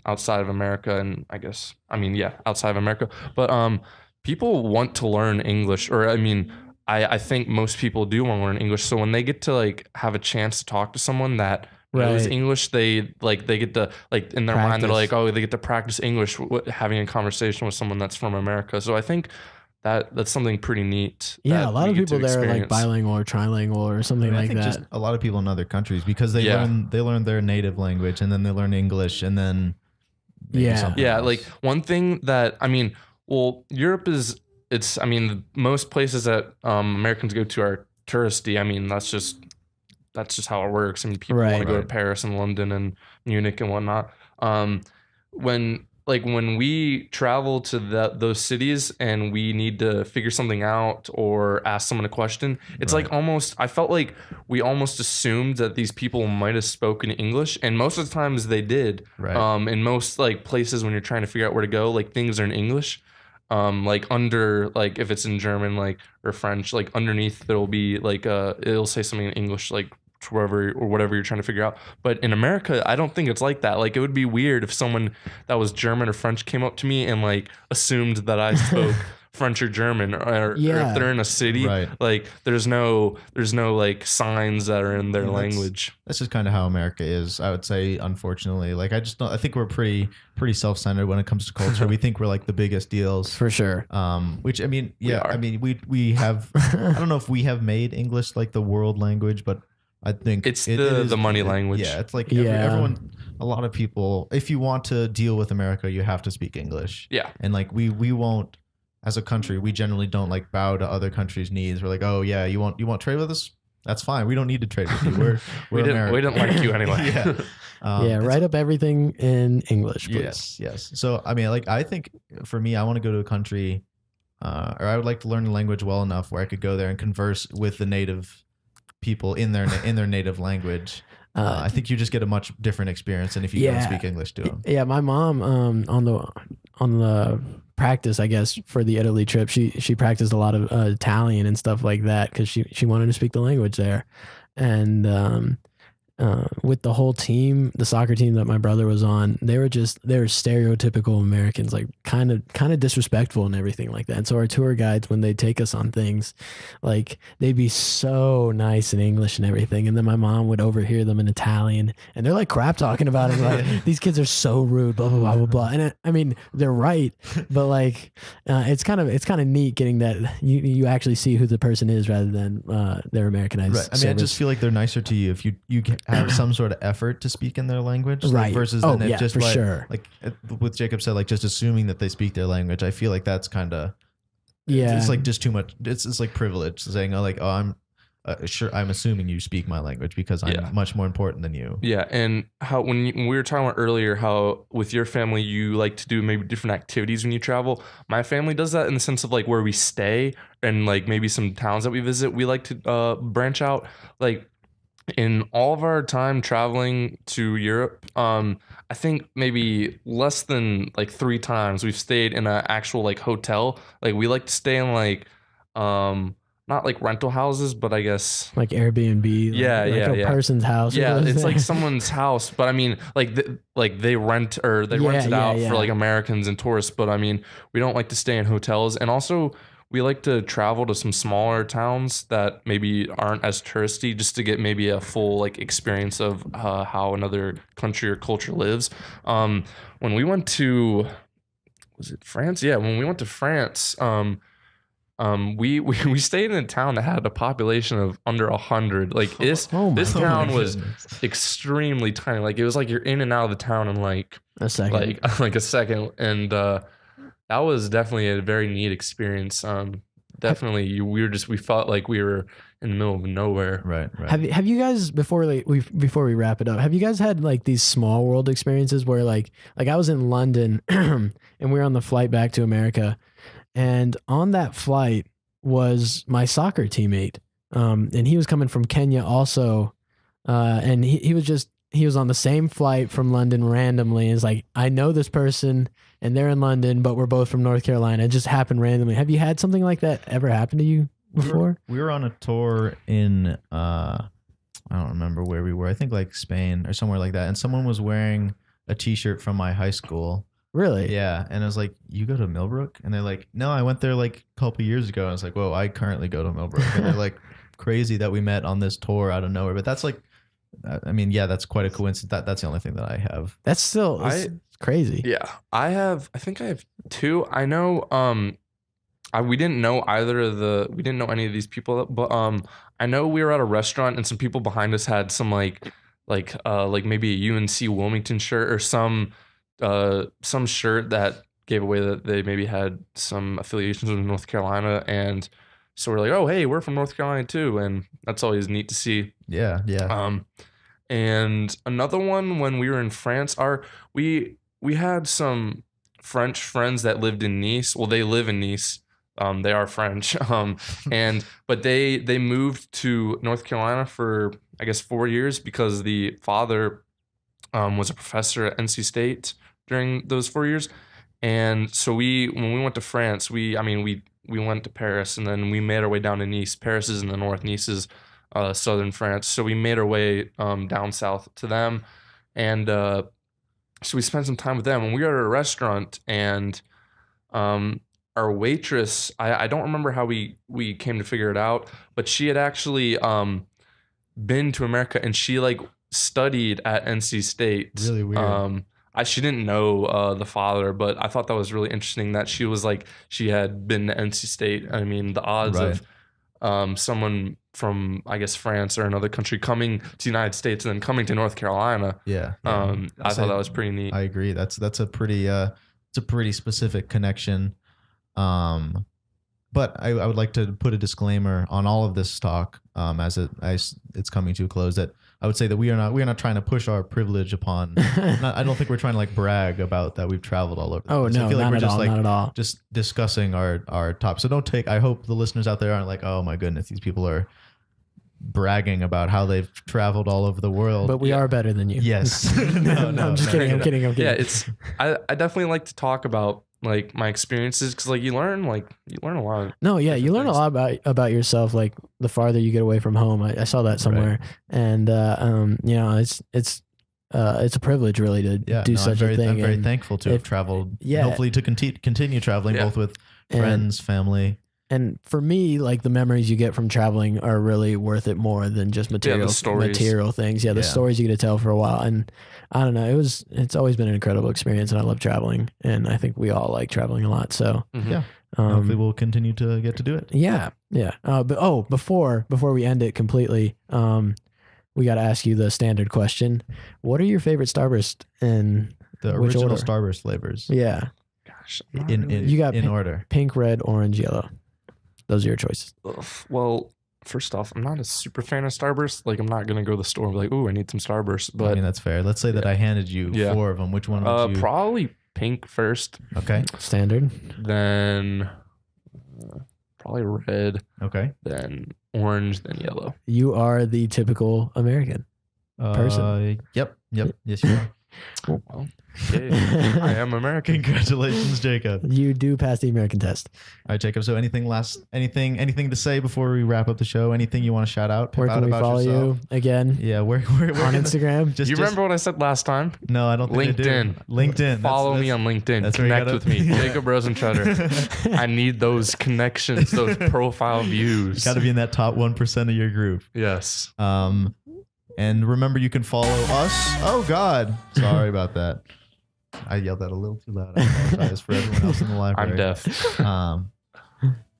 S3: outside of America, and outside of America, but people want to learn English, or I mean, I think most people do want to learn English. So when they get to like have a chance to talk to someone that It was
S1: Right.
S3: English. They get to like in their mind they're like, oh, they get to practice English having a conversation with someone that's from America. So I think that's something pretty neat.
S1: Yeah,
S3: that
S1: a lot
S3: we
S1: of
S3: get
S1: people
S3: to
S1: there are like
S3: experience.
S1: bilingual or trilingual or something
S2: I
S1: like
S2: think
S1: that.
S2: just a lot of people in other countries because they learn their native language and then they learn English and then maybe something else.
S3: Like one thing that Europe is I mean, most places that Americans go to are touristy. I mean, that's just how it works. I mean, people want to go to Paris and London and Munich and whatnot. When we travel to those cities and we need to figure something out or ask someone a question, it's like I felt like we almost assumed that these people might have spoken English, and most of the times they did. In most like places when you're trying to figure out where to go, like things are in English. If it's in German, like, or French, like underneath there'll be like it'll say something in English, like wherever or whatever you're trying to figure out. But in America, I don't think it's like that. Like, it would be weird if someone that was German or French came up to me and like assumed that I spoke French or German, or if they're in a city, like there's no like signs that are in their language.
S2: That's just kind of how America is, I would say. Unfortunately, like I think we're pretty self-centered when it comes to culture. We think we're like the biggest deals
S1: for sure.
S2: Which I mean, we have. I don't know if we have made English like the world language, but I think
S3: it's the money language.
S2: Yeah, it's like everyone. A lot of people, if you want to deal with America, you have to speak English.
S3: Yeah,
S2: and like we won't. As a country, we generally don't like bow to other countries' needs. We're like, oh yeah, you want trade with us? That's fine. We don't need to trade with you.
S3: We didn't like you anyway.
S1: Write up everything in English, please.
S2: Yes. So I mean, like I think for me, I want to go to a country, or I would like to learn the language well enough where I could go there and converse with the native people in their native language. I think you just get a much different experience than if you don't speak English to them.
S1: Yeah, my mom on the practice, I guess, for the Italy trip, she practiced a lot of Italian and stuff like that because she wanted to speak the language there. And with the whole team, the soccer team that my brother was on, they were stereotypical Americans, like kind of disrespectful and everything like that. And so our tour guides, when they take us on things, like they'd be so nice in English and everything, and then my mom would overhear them in Italian, and they're like crap talking about it, like these kids are so rude, blah blah blah blah blah. And I mean, they're right, but like it's kind of neat getting that you actually see who the person is rather than their Americanized.
S2: Right. I mean, I just feel like they're nicer to you if you have some sort of effort to speak in their language,
S1: right?
S2: Versus like with Jacob said, like just assuming that they speak their language. I feel like that's kind of it's like just too much. It's like privilege saying, I'm sure I'm assuming you speak my language because I'm much more important than you.
S3: Yeah, and how when we were talking about earlier, how with your family you like to do maybe different activities when you travel. My family does that in the sense of like where we stay and like maybe some towns that we visit. We like to branch out, like. In all of our time traveling to Europe, I think maybe less than like 3 times we've stayed in an actual like hotel. Like we like to stay in like not like rental houses, but I guess
S1: like Airbnb. Like a person's house.
S3: Yeah, it's like someone's house, but I mean like they rent or they rent it out for like Americans and tourists. But I mean we don't like to stay in hotels, and also. We like to travel to some smaller towns that maybe aren't as touristy just to get maybe a full like experience of how another country or culture lives. When we went to, was it France? Yeah, when we went to France, we stayed in a town that had a population of under 100. Like this town was extremely tiny. Like it was like you're in and out of the town in like
S1: a second.
S3: Like a second, and that was definitely a very neat experience. Definitely, we felt like we were in the middle of nowhere.
S2: Right.
S1: Have you guys before we wrap it up? Have you guys had like these small world experiences where like I was in London and we were on the flight back to America, and on that flight was my soccer teammate, and he was coming from Kenya also, and he was on the same flight from London randomly. And it's like, I know this person and they're in London, but we're both from North Carolina. It just happened randomly. Have you had something like that ever happen to you before?
S2: We were on a tour in, I don't remember where we were. I think like Spain or somewhere like that. And someone was wearing a t-shirt from my high school.
S1: Really?
S2: Yeah. And I was like, you go to Millbrook? And they're like, no, I went there like a couple years ago. And I was like, whoa, I currently go to Millbrook. And they're like, crazy that we met on this tour out of nowhere. But that's like, I mean, yeah, that's quite a coincidence. That's the only thing that I have.
S1: That's still crazy.
S3: Yeah, I think I have 2. I know. We didn't know we didn't know any of these people, but I know we were at a restaurant and some people behind us had some like maybe a UNC Wilmington shirt or some shirt that gave away that they maybe had some affiliations with North Carolina, and so we're like, oh hey, we're from North Carolina too, and that's always neat to see.
S2: Yeah.
S3: And another one, when we were in France, we had some French friends that lived in Nice. Well, they live in Nice. They are French. But they moved to North Carolina for, I guess, 4 years because the father was a professor at NC State during those 4 years. And so when we went to France, we went to Paris and then we made our way down to Nice. Paris is in the north, Nice is southern France. So we made our way down south to them. And so we spent some time with them. And we were at a restaurant, and our waitress, I don't remember how we came to figure it out, but she had actually been to America, and she like studied at NC State.
S2: Really weird.
S3: She didn't know the father, but I thought that was really interesting that she was like, she had been to NC State. I mean, the odds of someone from, I guess, France or another country coming to the United States and then coming to North Carolina.
S2: Yeah.
S3: I thought that was pretty neat.
S2: I agree. That's a pretty specific connection. But I would like to put a disclaimer on all of this talk as it's coming to a close, that I would say that we are not trying to push our privilege upon. I don't think we're trying to like brag about that we've traveled all over.
S1: Oh no,
S2: I feel like
S1: not at all.
S2: Just discussing our top. So don't take. I hope the listeners out there aren't like, oh my goodness, these people are bragging about how they've traveled all over the world.
S1: But we are better than you.
S2: Yes.
S1: No, I'm just kidding. I'm kidding.
S3: Yeah, I definitely like to talk about like my experiences, because like you learn a lot.
S1: No, yeah, you learn a lot about yourself. Like the farther you get away from home, I saw that somewhere, and it's a privilege really to do such a thing.
S2: I'm very thankful to have traveled. Yeah, hopefully to continue traveling, both with friends, family.
S1: And for me, like the memories you get from traveling are really worth it more than just material things. Yeah, the stories you get to tell for a while. And I don't know, it's always been an incredible experience, and I love traveling, and I think we all like traveling a lot. So
S2: hopefully we'll continue to get to do it.
S1: Yeah. But before we end it completely, we got to ask you the standard question: what are your favorite Starburst and
S2: the original Starburst flavors?
S1: Yeah.
S3: Gosh,
S1: you got
S2: in order:
S1: pink, red, orange, yellow. Those are your choices.
S3: Well, first off, I'm not a super fan of Starburst. Like, I'm not gonna go to the store and be like, "Ooh, I need some Starburst." But
S2: I mean, that's fair. Let's say that I handed you 4 of them. Which one would you?
S3: Probably pink first.
S2: Okay.
S1: Standard. Then
S3: probably red.
S2: Okay.
S3: Then orange. Then yellow.
S1: You are the typical American person.
S2: Yep. Yes, you are.
S3: Well, okay. I am American.
S2: Congratulations, Jacob.
S1: You do pass the American test.
S2: All right, Jacob. So anything to say before we wrap up the show? Anything you want to shout out?
S1: Where can we follow you again?
S2: Yeah, where
S1: on Instagram?
S3: You remember what I said last time?
S2: No, I don't think
S3: LinkedIn.
S2: I do. LinkedIn.
S3: Follow me on LinkedIn. Connect with me. Jacob Rosentretter. I need those connections, those profile views.
S2: Got to be in that top 1% of your group.
S3: Yes.
S2: And remember, you can follow us. Oh, God. Sorry about that. I yelled that a little too loud. I apologize for everyone else in the library.
S3: I'm deaf.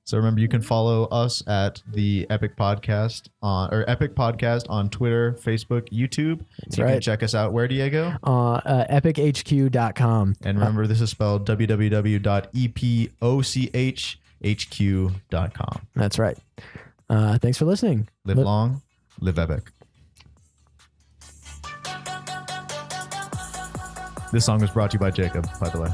S2: So remember, you can follow us at the Epoch Podcast on Twitter, Facebook, YouTube. You can check us out. Where, Diego?
S1: epochhq.com.
S2: And remember, this is spelled www.epochhq.com.
S1: That's right. Thanks for listening.
S2: Live long, live epic. This song was brought to you by Jacob, by the way.